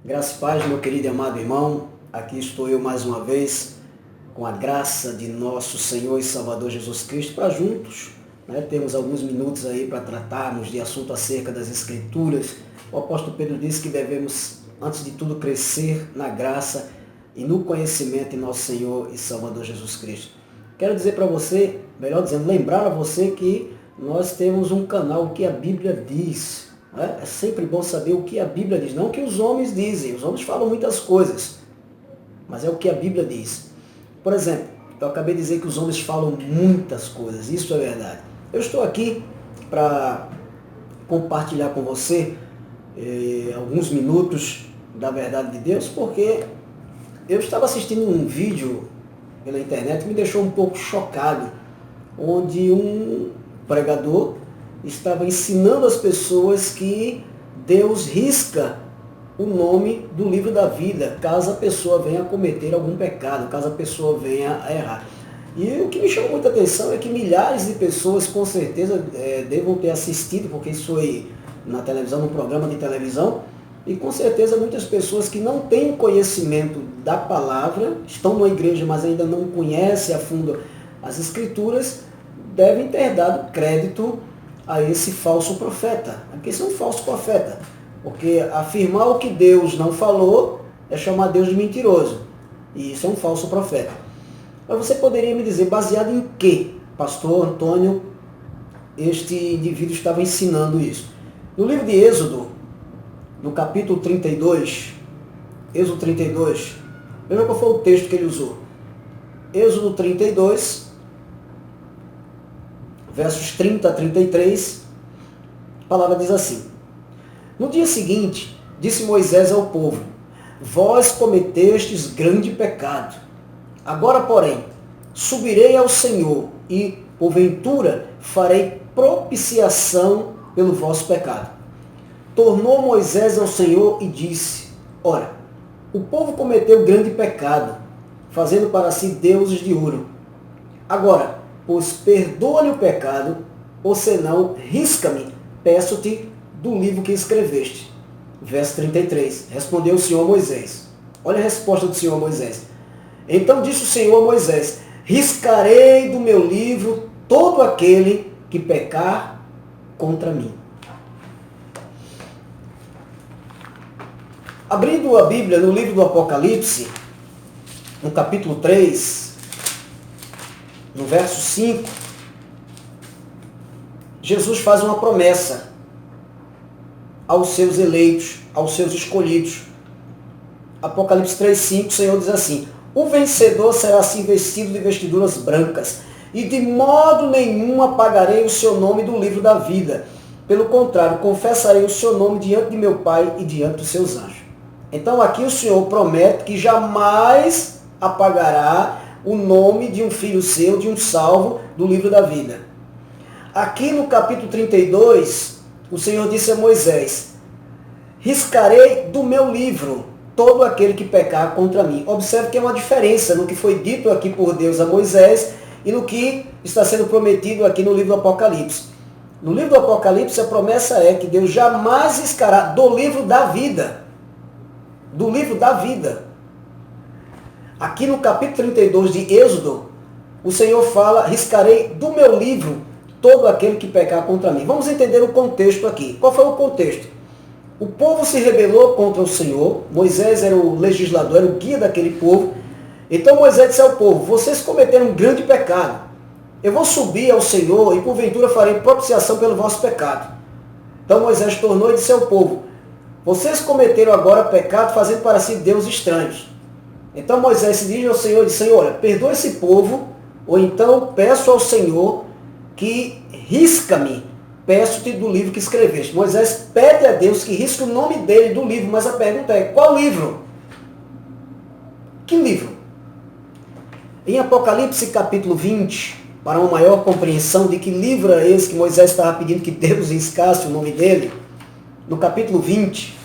Graças e paz, meu querido e amado irmão. Aqui estou eu mais uma vez, com a graça de nosso Senhor e Salvador Jesus Cristo, para juntos, termos alguns minutos aí para tratarmos de assunto acerca das Escrituras. O apóstolo Pedro disse que devemos, antes de tudo, crescer na graça e no conhecimento de nosso Senhor e Salvador Jesus Cristo. Quero dizer para você, melhor dizendo, lembrar a você que nós temos um canal, o que a Bíblia diz. É sempre bom saber o que a Bíblia diz, não o que os homens dizem. Os homens falam muitas coisas, mas é o que a Bíblia diz. Por exemplo, eu acabei de dizer que os homens falam muitas coisas, isso é verdade. Eu estou aqui para compartilhar com você alguns minutos da verdade de Deus, porque eu estava assistindo um vídeo pela internet que me deixou um pouco chocado, onde um pregador estava ensinando as pessoas que Deus risca o nome do livro da vida, caso a pessoa venha a cometer algum pecado, caso a pessoa venha a errar. E o que me chamou muita atenção é que milhares de pessoas com certeza devam ter assistido, porque isso foi na televisão, num programa de televisão, e com certeza muitas pessoas que não têm conhecimento da palavra, estão na igreja, mas ainda não conhecem a fundo as Escrituras, devem ter dado crédito a esse falso profeta. Porque esse é um falso profeta. Porque afirmar o que Deus não falou é chamar Deus de mentiroso. E isso é um falso profeta. Mas você poderia me dizer, baseado em que, pastor Antônio, este indivíduo estava ensinando isso? No livro de Êxodo, no capítulo 32, Êxodo 32, veja qual foi o texto que ele usou. Êxodo 32, versos 30 a 33, a palavra diz assim: No dia seguinte, disse Moisés ao povo: Vós cometestes grande pecado. Agora, porém, subirei ao Senhor e, porventura, farei propiciação pelo vosso pecado. Tornou Moisés ao Senhor e disse: Ora, o povo cometeu grande pecado, fazendo para si deuses de ouro. Agora, pois perdoa-lhe o pecado, ou senão, risca-me, peço-te, do livro que escreveste. Verso 33. Respondeu o Senhor a Moisés. Olha a resposta do Senhor a Moisés. Então disse o Senhor a Moisés: Riscarei do meu livro todo aquele que pecar contra mim. Abrindo a Bíblia no livro do Apocalipse, no capítulo 3, no verso 5, Jesus faz uma promessa aos seus eleitos, aos seus escolhidos. Apocalipse 3,5, o Senhor diz assim: O vencedor será assim vestido de vestiduras brancas, e de modo nenhum apagarei o seu nome do livro da vida. Pelo contrário, confessarei o seu nome diante de meu Pai e diante dos seus anjos. Então aqui o Senhor promete que jamais apagará o nome de um filho seu, de um salvo, do livro da vida. Aqui no capítulo 32, o Senhor disse a Moisés: Riscarei do meu livro todo aquele que pecar contra mim. Observe que é uma diferença no que foi dito aqui por Deus a Moisés e no que está sendo prometido aqui no livro do Apocalipse. No livro do Apocalipse, a promessa é que Deus jamais riscará do livro da vida. Do livro da vida. Aqui no capítulo 32 de Êxodo, o Senhor fala: riscarei do meu livro todo aquele que pecar contra mim. Vamos entender o contexto aqui. Qual foi o contexto? O povo se rebelou contra o Senhor. Moisés era o legislador, era o guia daquele povo. Então Moisés disse ao povo: vocês cometeram um grande pecado. Eu vou subir ao Senhor e porventura farei propiciação pelo vosso pecado. Então Moisés tornou e disse ao povo: vocês cometeram agora pecado fazendo para si deuses estranhos. Então Moisés se dirige ao Senhor e diz: Senhor, olha, perdoa esse povo, ou então peço ao Senhor que risca-me, peço-te do livro que escreveste. Moisés pede a Deus que risque o nome dele do livro, mas a pergunta é: qual livro? Que livro? Em Apocalipse capítulo 20, para uma maior compreensão de que livro é esse que Moisés estava pedindo que Deus riscasse o nome dele, no capítulo 20,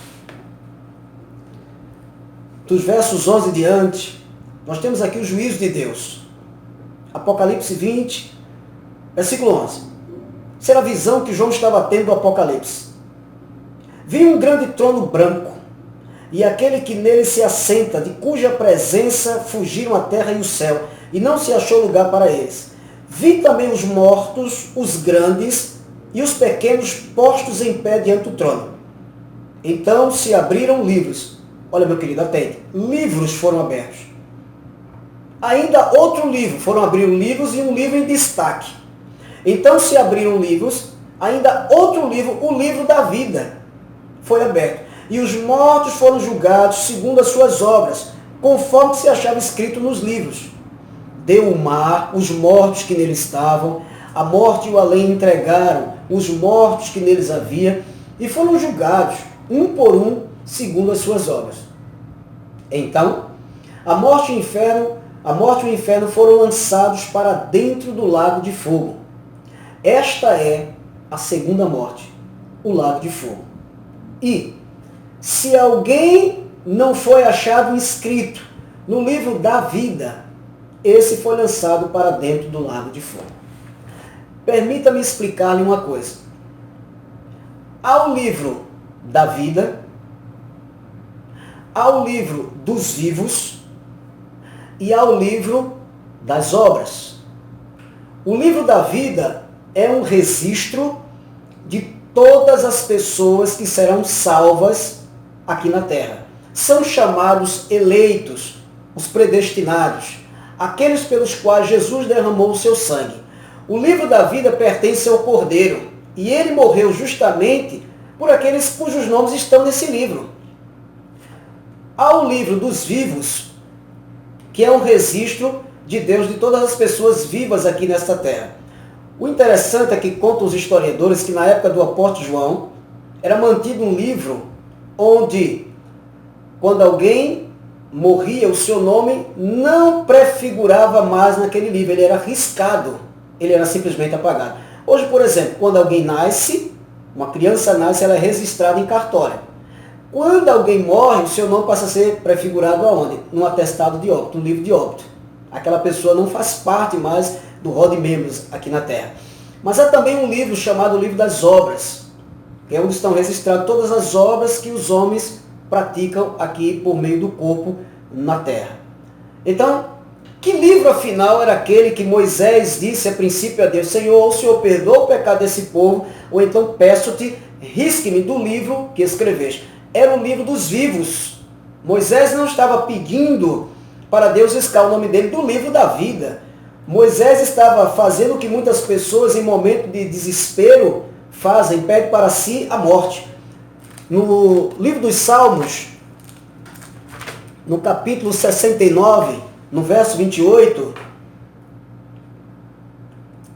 dos versos 11 em diante, nós temos aqui o juízo de Deus. Apocalipse 20, versículo 11. Essa era a visão que João estava tendo do Apocalipse. Vi um grande trono branco, e aquele que nele se assenta, de cuja presença fugiram a terra e o céu, e não se achou lugar para eles. Vi também os mortos, os grandes e os pequenos postos em pé diante do trono. Então se abriram livros. Olha, meu querido, atente. Livros foram abertos. Ainda outro livro. Foram abrir livros e um livro em destaque. Então se abriram livros, ainda outro livro, o livro da vida, foi aberto. E os mortos foram julgados segundo as suas obras, conforme se achava escrito nos livros. Deu o mar, os mortos que nele estavam, a morte e o além entregaram os mortos que neles havia, e foram julgados, um por um, segundo as suas obras. Então, a morte e o inferno foram lançados para dentro do lago de fogo. Esta é a segunda morte, o lago de fogo. E, se alguém não foi achado inscrito no livro da vida, esse foi lançado para dentro do lago de fogo. Permita-me explicar-lhe uma coisa. Há o livro da vida, há o livro dos vivos e há o livro das obras. O livro da vida é um registro de todas as pessoas que serão salvas aqui na terra. São chamados eleitos, os predestinados, aqueles pelos quais Jesus derramou o seu sangue. O livro da vida pertence ao Cordeiro, e ele morreu justamente por aqueles cujos nomes estão nesse livro. Há o livro dos vivos, que é um registro de Deus de todas as pessoas vivas aqui nesta terra. O interessante é que contam os historiadores que na época do apóstolo João, era mantido um livro onde, quando alguém morria, o seu nome não prefigurava mais naquele livro, ele era riscado, ele era simplesmente apagado. Hoje, por exemplo, quando alguém nasce, uma criança nasce, ela é registrada em cartório. Quando alguém morre, o seu nome passa a ser prefigurado aonde? Num atestado de óbito, no livro de óbito. Aquela pessoa não faz parte mais do rol de membros aqui na Terra. Mas há também um livro chamado Livro das Obras, que é onde estão registradas todas as obras que os homens praticam aqui por meio do corpo na Terra. Então, que livro afinal era aquele que Moisés disse a princípio a Deus: Senhor, o Senhor perdoa o pecado desse povo, ou então peço-te, risque-me do livro que escreveste. Era o livro dos vivos. Moisés não estava pedindo para Deus riscar o nome dele do livro da vida. Moisés estava fazendo o que muitas pessoas em momento de desespero fazem, pedem para si a morte. No livro dos Salmos, no capítulo 69, no verso 28,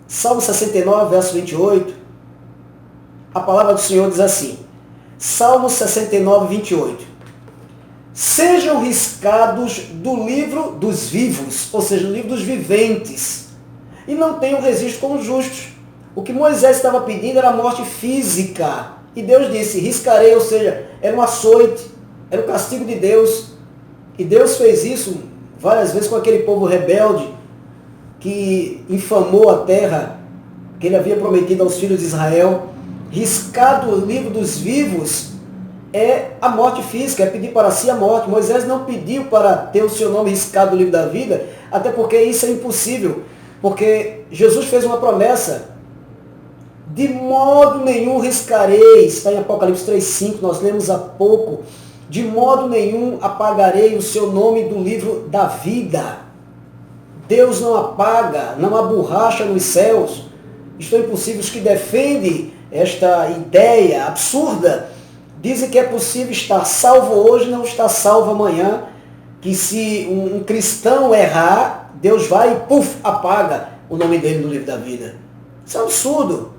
Salmo 69, verso 28, a palavra do Senhor diz assim, Salmo 69, 28, sejam riscados do livro dos vivos, ou seja, do livro dos viventes, e não tenham registro como justos. O que Moisés estava pedindo era a morte física, e Deus disse, riscarei, ou seja, era um açoite, era o castigo de Deus, e Deus fez isso várias vezes com aquele povo rebelde, que infamou a terra, que ele havia prometido aos filhos de Israel. Riscado o livro dos vivos é a morte física, é pedir para si a morte. Moisés não pediu para ter o seu nome riscado no livro da vida, até porque isso é impossível, porque Jesus fez uma promessa, de modo nenhum riscarei, está em Apocalipse 3,5, nós lemos há pouco, de modo nenhum apagarei o seu nome do livro da vida. Deus não apaga, não há borracha nos céus. Isto é impossível. Os que defendem esta ideia absurda dizem que é possível estar salvo hoje e não estar salvo amanhã, que se um cristão errar, Deus vai e puf, apaga o nome dele do livro da vida. Isso é um absurdo.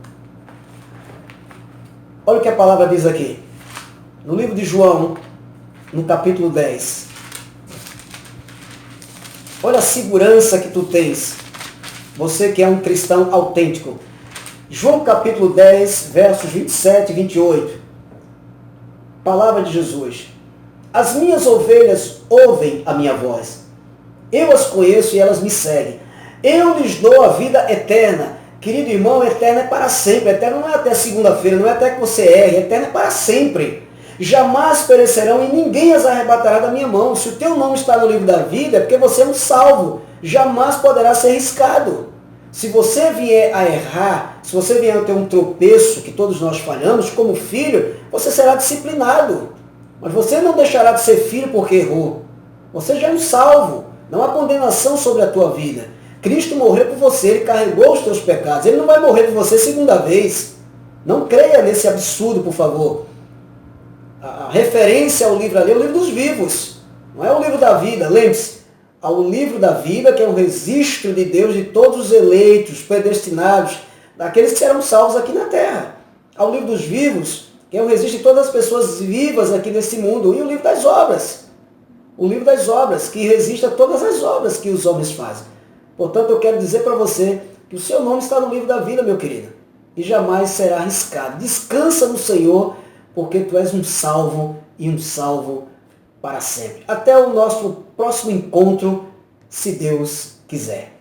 Olha o que a palavra diz aqui. No livro de João, no capítulo 10. Olha a segurança que tu tens, você que é um cristão autêntico. João capítulo 10, versos 27 e 28. Palavra de Jesus. As minhas ovelhas ouvem a minha voz. Eu as conheço e elas me seguem. Eu lhes dou a vida eterna. Querido irmão, eterno é para sempre. Eterno não é até segunda-feira, não é até que você erre. Eterno é para sempre. jamais perecerão e ninguém as arrebatará da minha mão. Se o teu nome está no livro da vida, é porque você é um salvo, jamais poderá ser riscado. Se você vier a errar, se você vier a ter um tropeço, que todos nós falhamos, como filho, você será disciplinado. Mas você não deixará de ser filho porque errou. Você já é um salvo. Não há condenação sobre a tua vida. Cristo morreu por você, Ele carregou os teus pecados. Ele não vai morrer por você segunda vez. Não creia nesse absurdo, por favor. A referência ao livro ali é o livro dos vivos. Não é o livro da vida. Lembre-se, ao livro da vida, que é um registro de Deus de todos os eleitos, predestinados, daqueles que serão salvos aqui na terra. Ao livro dos vivos, que é um registro de todas as pessoas vivas aqui nesse mundo. E o livro das obras. O livro das obras, que resiste a todas as obras que os homens fazem. Portanto, eu quero dizer para você que o seu nome está no livro da vida, meu querido. E jamais será arriscado. Descansa no Senhor, porque tu és um salvo e um salvo para sempre. Até o nosso próximo encontro, se Deus quiser.